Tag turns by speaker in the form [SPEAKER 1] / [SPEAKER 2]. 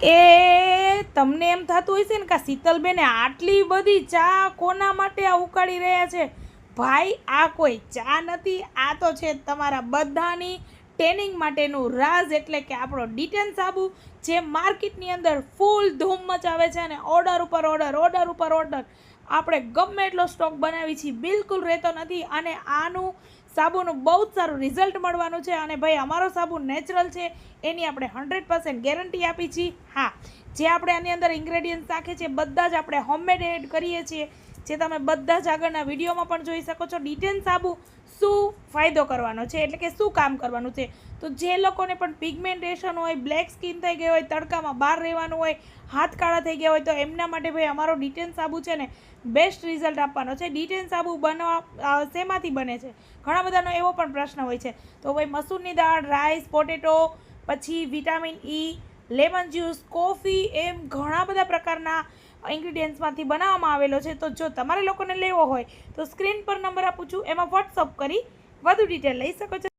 [SPEAKER 1] એ તમને એમ થતું હશે ને કે શીતલબેને આટલી બધી ચા કોના માટે આ ઉકાળી રહ્યા છે? ભાઈ, આ કોઈ ચા નથી, આ તો છે તમારા બધાની ટેનિંગ માટેનું રાજ, એટલે કે આપણો ડિટેન સાબુ, જે માર્કેટની અંદર ફૂલ ધૂમ મચાવે છે અને ઓર્ડર ઉપર ઓર્ડર આપણે ગમે એટલો સ્ટોક બનાવી છીએ, બિલકુલ રહેતો નથી. અને આનું સાબુનું બહુ જ સારું રિઝલ્ટ મળવાનું છે. અને ભાઈ, અમારો સાબુ નેચરલ છે, એની આપણે 100% ગેરંટી આપી છીએ. હા, જે આપણે આની અંદર ઇન્ગ્રેડિયન્ટ્સ નાખીએ છીએ બધા જ આપણે હોમમેડ એડ કરીએ છીએ, જે તમે બધા જ આગળના વિડીયોમાં પણ જોઈ શકો છો. ડિટેન સાબુ શું ફાયદો કરવાનો છે, એટલે કે શું કામ કરવાનું છે, તો જે લોકોને પણ પિગમેન્ટેશન હોય, બ્લેક સ્કિન થઈ ગઈ હોય, તડકામાં બહાર રહેવાનું હોય, હાથ કાળા થઈ ગયા હોય, તો એમના માટે ભાઈ અમારો ડિટેન સાબુ છે ને બેસ્ટ રિઝલ્ટ આપવાનો છે. ડિટેન સાબુ બનવા શેમાંથી બને છે, ઘણા બધાનો એવો પણ પ્રશ્ન હોય છે. તો ભાઈ, મસૂરની દાળ, રાઈસ, પોટેટો, પછી vitamin E, lemon juice, coffee, એમ ઘણા બધા પ્રકારના ઇન્ગ્રીડિયન્ટ્સમાંથી બનાવવામાં આવેલો છે. તો જો તમારે લોકોને લેવો હોય તો સ્ક્રીન પર નંબર આપું છું, એમાં વોટ્સઅપ કરી વધુ ડિટેલ લઈ શકો છો.